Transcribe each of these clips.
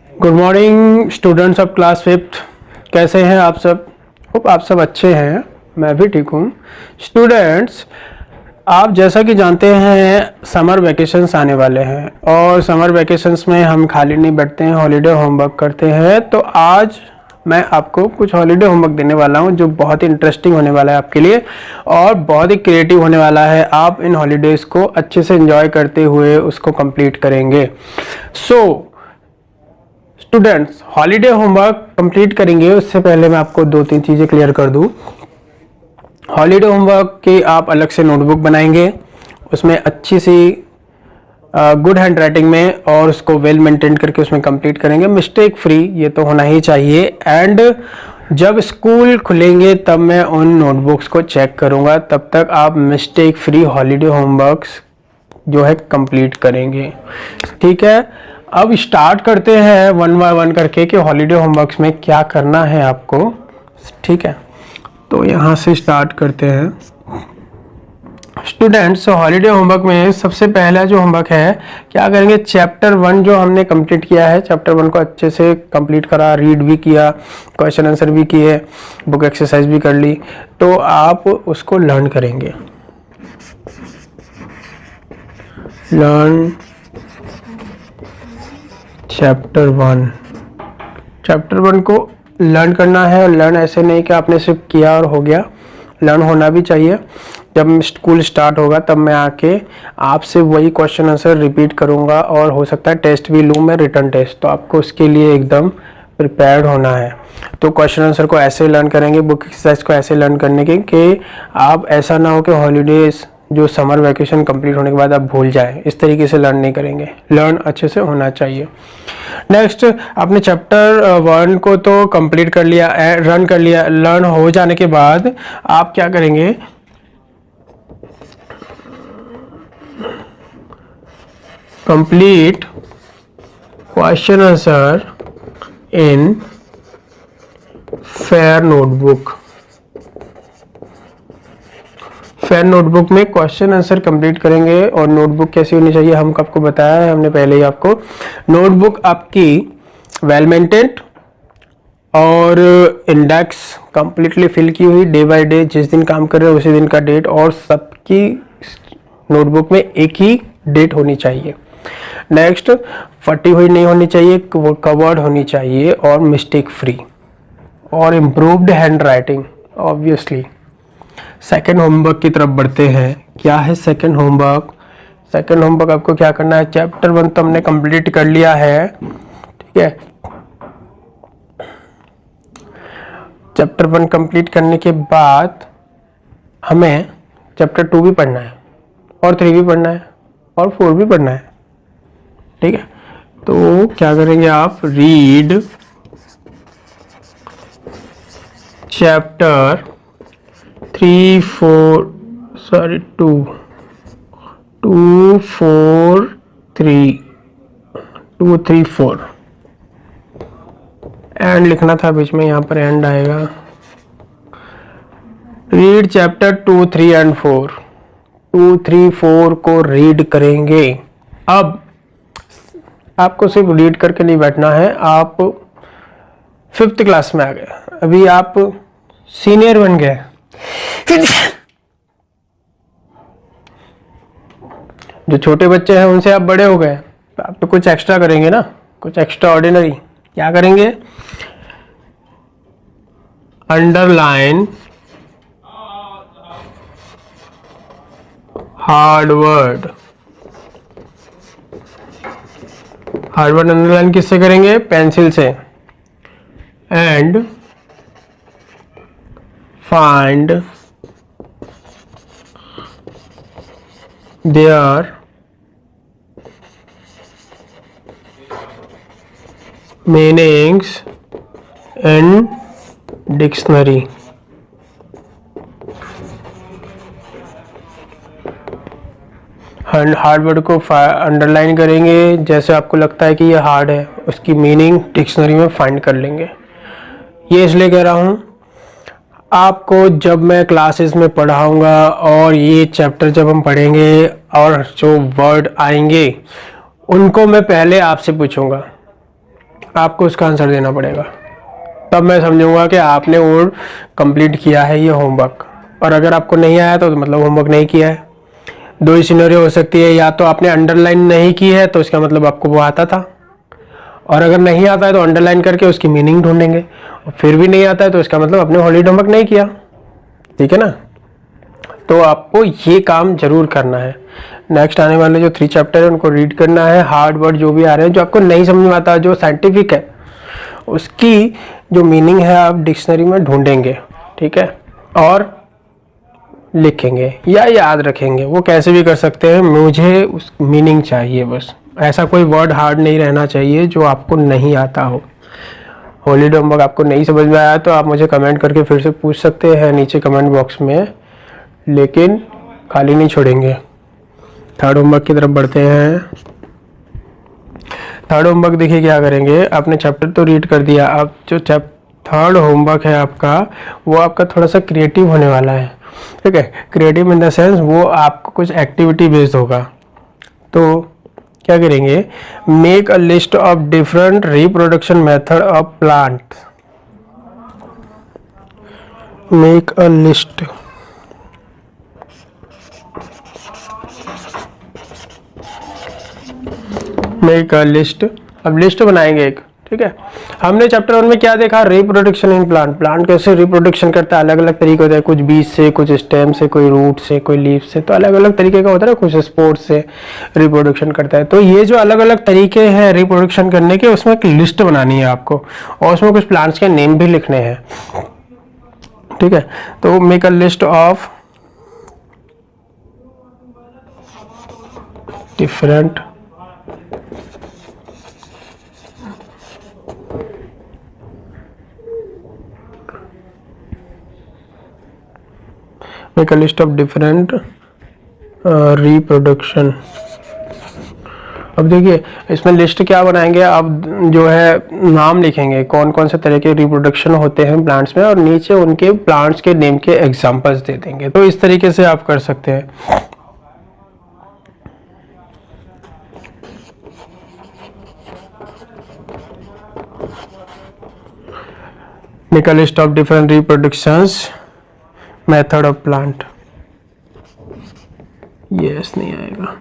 Good morning students of class fifth. कैसे हैं आप सब? होप आप सब अच्छे हैं। मैं भी ठीक हूँ। स्टूडेंट्स, आप जैसा कि जानते हैं समर वैकेशंस आने वाले हैं और समर वैकेशंस में हम खाली नहीं बैठते हैं, हॉलीडे होमवर्क करते हैं। तो आज मैं आपको कुछ हॉलीडे होमवर्क देने वाला हूं जो बहुत ही इंटरेस्टिंग होने वाला है आपके लिए और बहुत ही क्रिएटिव होने वाला है। आप इन हॉलीडेज़ को अच्छे से एंजॉय करते हुए उसको कंप्लीट करेंगे। स्टूडेंट्स, हॉलीडे होमवर्क कंप्लीट करेंगे उससे पहले मैं आपको दो तीन चीज़ें क्लियर कर दूं। हॉलीडे होमवर्क की आप अलग से नोटबुक बनाएंगे, उसमें अच्छी सी गुड हैंड राइटिंग में और उसको वेल मेंटेन करके उसमें कंप्लीट करेंगे, मिस्टेक फ्री। ये तो होना ही चाहिए। एंड जब स्कूल खुलेंगे तब मैं उन नोटबुक्स को चेक करूंगा, तब तक आप मिस्टेक फ्री हॉलीडे होमवर्क्स जो है कंप्लीट करेंगे। ठीक है, अब स्टार्ट करते हैं वन बाय वन करके कि हॉलीडे होमवर्क्स में क्या करना है आपको। ठीक है, तो यहाँ से स्टार्ट करते हैं। स्टूडेंट्स, हॉलीडे होमवर्क में सबसे पहला जो होमवर्क है, क्या करेंगे, चैप्टर 1 जो हमने कंप्लीट किया है, चैप्टर 1 को अच्छे से कंप्लीट करा, रीड भी किया, क्वेश्चन आंसर भी किए, बुक एक्सरसाइज भी कर ली, तो आप उसको लर्न करेंगे। लर्न चैप्टर 1 को लर्न करना है। और लर्न ऐसे नहीं कि आपने सिर्फ किया और हो गया, लर्न होना भी चाहिए। जब स्कूल स्टार्ट होगा तब मैं आके आपसे वही क्वेश्चन आंसर रिपीट करूंगा और हो सकता है टेस्ट भी लूँ मैं, रिटर्न टेस्ट। तो आपको उसके लिए एकदम प्रिपेयर्ड होना है। तो क्वेश्चन आंसर को ऐसे लर्न करेंगे, बुक एक्सरसाइज को ऐसे लर्न करने के कि आप ऐसा ना हो कि हॉलीडेज जो समर वैकेशन कंप्लीट होने के बाद आप भूल जाएं। इस तरीके से लर्न नहीं करेंगे, लर्न अच्छे से होना चाहिए। नेक्स्ट, आपने चैप्टर 1 को तो कंप्लीट कर लिया, रन कर लिया। लर्न हो जाने के बाद आप क्या करेंगे, complete question answer in fair notebook. Fair notebook में क्वेश्चन आंसर कंप्लीट करेंगे। और नोटबुक कैसी होनी चाहिए हम आपको बताया है हमने पहले ही आपको। नोटबुक आपकी वेल मेंटेन्ड और इंडेक्स कंप्लीटली फिल की हुई, डे बाय डे जिस दिन काम कर रहे हो उसी दिन का डेट, और सबकी नोटबुक में एक ही डेट होनी चाहिए। नेक्स्ट, फटी हुई नहीं होनी चाहिए, कवर्ड होनी चाहिए और मिस्टेक फ्री और improved hand writing obviously. Second homework की तरफ बढ़ते हैं। क्या है सेकेंड होमवर्क? सेकेंड होमवर्क आपको क्या करना है, चैप्टर 1 तो हमने कंप्लीट कर लिया है, ठीक है। चैप्टर 1 कंप्लीट करने के बाद हमें चैप्टर 2 भी पढ़ना है और 3 भी पढ़ना है और 4 भी पढ़ना है, ठीक है। तो क्या करेंगे आप, रीड चैप्टर 3, 4 सॉरी 2, 4 3 2 3 4 एंड लिखना था बीच में, यहाँ पर एंड आएगा। Read chapter 2, 3 and 4। 2, 3, 4 को रीड करेंगे। अब आपको सिर्फ रीड करके नहीं बैठना है, आप 5th क्लास में आ गए, अभी आप सीनियर बन गए। जो छोटे बच्चे हैं उनसे आप बड़े हो गए, तो आप तो कुछ एक्स्ट्रा करेंगे ना, कुछ एक्स्ट्रा ऑर्डिनरी। क्या करेंगे, underline hard word. Hard word underline किससे करेंगे, पेंसिल से। And find there meanings in dictionary. Hard word को अंडरलाइन करेंगे, जैसे आपको लगता है कि ये हार्ड है उसकी मीनिंग डिक्शनरी में फाइंड कर लेंगे। ये इसलिए कह रहा हूँ, आपको जब मैं क्लासेस में पढ़ाऊंगा और ये चैप्टर जब हम पढ़ेंगे और जो वर्ड आएंगे उनको मैं पहले आपसे पूछूंगा। आपको उसका आंसर देना पड़ेगा, तब मैं समझूंगा कि आपने वो कंप्लीट किया है ये होमवर्क। और अगर आपको नहीं आया तो मतलब होमवर्क नहीं किया है। दो ही सिनेरियो हो सकती है, या तो आपने अंडरलाइन नहीं की है तो इसका मतलब आपको वो आता था, और अगर नहीं आता है तो अंडरलाइन करके उसकी मीनिंग ढूंढेंगे, और फिर भी नहीं आता है तो इसका मतलब आपने हॉलीडे होमवर्क नहीं किया। ठीक है ना, तो आपको ये काम जरूर करना है। नेक्स्ट आने वाले जो 3 चैप्टर है उनको रीड करना है। हार्ड वर्ड जो भी आ रहे हैं, जो आपको नहीं समझ में आता, जो साइंटिफिक है, उसकी जो मीनिंग है आप डिक्शनरी में ढूंढेंगे। ठीक है, और लिखेंगे या याद रखेंगे, वो कैसे भी कर सकते हैं, मुझे उस मीनिंग चाहिए बस। ऐसा कोई वर्ड हार्ड नहीं रहना चाहिए जो आपको नहीं आता हो। हॉलीडे होमवर्क आपको नहीं समझ में आया तो आप मुझे कमेंट करके फिर से पूछ सकते हैं नीचे कमेंट बॉक्स में, लेकिन खाली नहीं छोड़ेंगे। थर्ड होमवर्क की तरफ बढ़ते हैं। थर्ड होमवर्क देखिए क्या करेंगे, आपने चैप्टर तो रीड कर दिया, अब जो थर्ड होमवर्क है आपका, वो आपका थोड़ा सा क्रिएटिव होने वाला है। ठीक है, क्रिएटिव इन द सेंस वो आपको कुछ एक्टिविटी बेस्ड होगा। तो क्या करेंगे, make a list of different reproduction method of plant. Make a list make a list. अब लिस्ट बनाएंगे एक। ठीक है, हमने चैप्टर 1 में क्या देखा, रिप्रोडक्शन इन प्लांट। प्लांट कैसे रिप्रोडक्शन करता है, अलग अलग तरीके होते हैं, कुछ बीज से, कुछ स्टेम से, कोई रूट से, कोई लीफ से, तो अलग अलग तरीके का होता है ना, कुछ स्पोर्स से रिप्रोडक्शन करता है। तो ये जो अलग अलग तरीके हैं रिप्रोडक्शन करने के, उसमें एक लिस्ट बनानी है आपको, और उसमें कुछ प्लांट्स के नेम भी लिखने हैं। ठीक है, तो make a list of different make a list of different reproduction। अब देखिए इसमें लिस्ट क्या बनाएंगे, अब जो है नाम लिखेंगे कौन कौन से तरह के रिप्रोडक्शन होते हैं प्लांट्स में, और नीचे उनके प्लांट्स के नेम के एग्जांपल्स दे देंगे। तो इस तरीके से आप कर सकते हैं। make a list of different reproductions method of plant. Yes नहीं आएगा,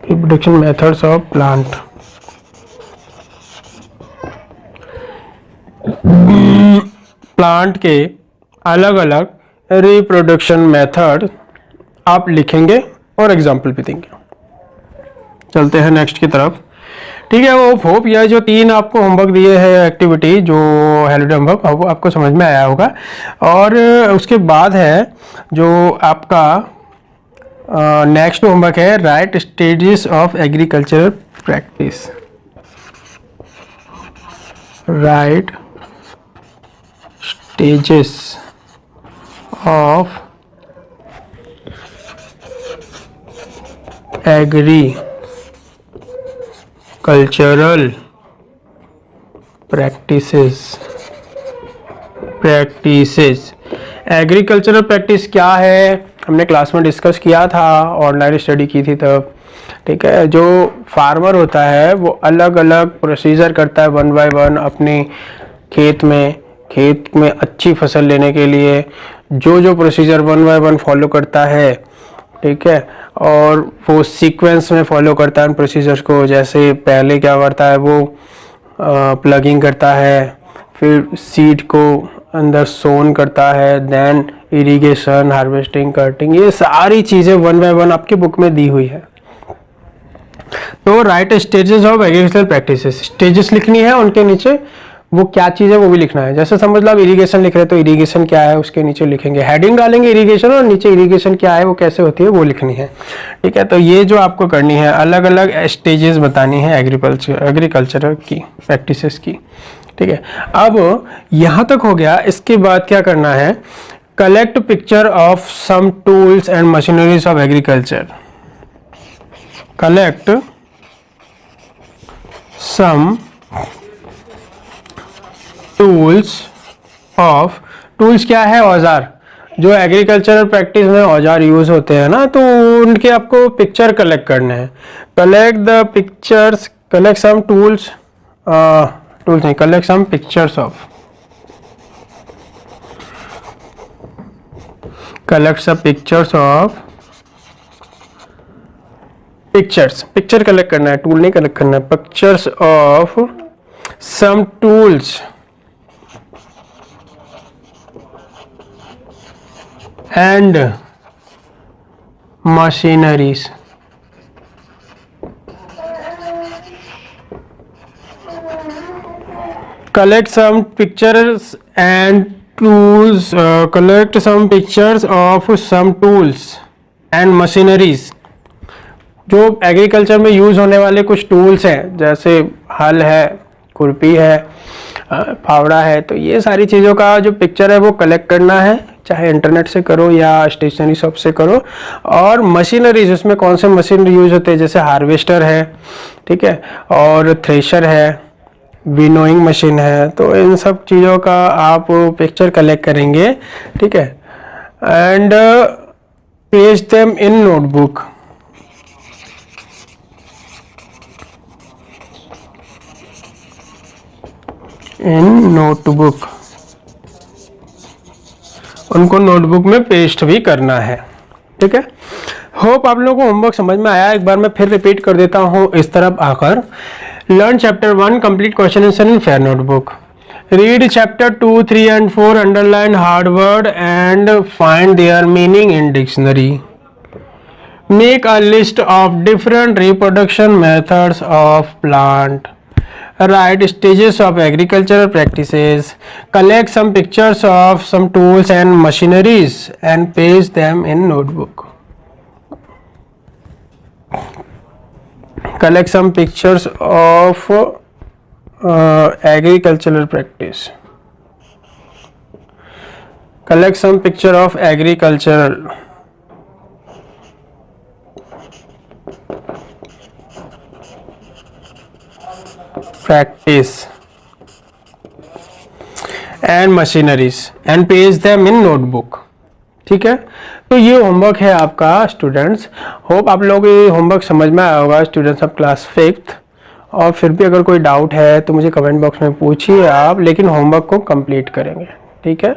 reproduction methods of plant. Plant के अलग अलग रिप्रोडक्शन मेथड आप लिखेंगे और एग्जाम्पल भी देंगे। चलते हैं नेक्स्ट की तरफ। ठीक है, वो होप यह जो 3 आपको होमवर्क दिए हैं एक्टिविटी, जो हॉलीडे होमवर्क, वो आपको समझ में आया होगा। और उसके बाद है जो आपका नेक्स्ट होमवर्क है, right stages of agricultural practice. Right stages of agricultural practices. Agricultural practice क्या है, हमने क्लास में डिस्कस किया था, ऑनलाइन स्टडी की थी तब। ठीक है, जो फार्मर होता है वो अलग अलग प्रोसीजर करता है 1 बाय 1 अपने खेत में अच्छी फसल लेने के लिए, जो प्रोसीजर 1 बाय 1 फॉलो करता है। ठीक है, और वो सीक्वेंस में फॉलो करता है उन प्रोसीजर्स को। जैसे पहले क्या करता है, वो प्लगिंग करता है, फिर सीड को अंदर सोन करता है, देन इरिगेशन, हार्वेस्टिंग, कटिंग, ये सारी चीज़ें 1 बाय 1 आपकी बुक में दी हुई है। तो right stages of agricultural practices, stages लिखनी है, उनके नीचे वो क्या चीज़ है वो भी लिखना है। जैसे समझ लो आप इरिगेशन लिख रहे हैं तो इरिगेशन क्या है उसके नीचे लिखेंगे, हेडिंग डालेंगे इरिगेशन, और नीचे इरिगेशन क्या है, वो कैसे होती है, वो लिखनी है। ठीक है, तो ये जो आपको करनी है, अलग अलग स्टेजेस बतानी है एग्रीकल्चर की प्रैक्टिसेस की। ठीक है, अब यहाँ तक हो गया। इसके बाद क्या करना है, collect picture of some tools and machineries of agriculture. Collect some tools of, tools क्या है, औजार, जो एग्रीकल्चरल प्रैक्टिस में औजार यूज होते हैं ना, तो उनके आपको पिक्चर कलेक्ट करने हैं। Collect the pictures, collect some tools, tools नहीं, collect some pictures of, collect some pictures of, pictures, picture collect करना है, टूल नहीं कलेक्ट करना है। Pictures of some tools and machineries, collect some pictures and tools, collect some pictures of some tools and machineries। जो agriculture में use होने वाले कुछ टूल्स हैं, जैसे हल है, खुरपी है, फावड़ा है, तो ये सारी चीज़ों का जो पिक्चर है वो कलेक्ट करना है, चाहे इंटरनेट से करो या स्टेशनरी शॉप से करो। और मशीनरीज, उसमें कौन से मशीन यूज होते हैं, जैसे हार्वेस्टर है, ठीक है, और थ्रेशर है, विनोइंग मशीन है, तो इन सब चीज़ों का आप पिक्चर कलेक्ट करेंगे, ठीक है। And paste them in notebook, in notebook, उनको नोटबुक में पेस्ट भी करना है, ठीक है। होप आप लोगों को होमवर्क समझ में आया। एक बार मैं फिर रिपीट कर देता हूं इस तरफ आकर। Learn chapter 1, complete question answer in fair notebook. Read chapter 2, 3 and 4, underline hard word and find there meaning in dictionary. Make a list of different reproduction methods of plant. Write stages of agricultural practices. Collect some pictures of some tools and machineries and paste them in notebook. Collect some pictures of agricultural practice. Collect some picture of agricultural practice and machineries and paste them in notebook। ठीक है, तो ये homework है आपका students. Hope आप लोगों को ये होमवर्क समझ में आया होगा स्टूडेंट्स ऑफ क्लास 5th। और फिर भी अगर कोई डाउट है तो मुझे कमेंट बॉक्स में पूछिए आप, लेकिन होमवर्क को कंप्लीट करेंगे, ठीक है।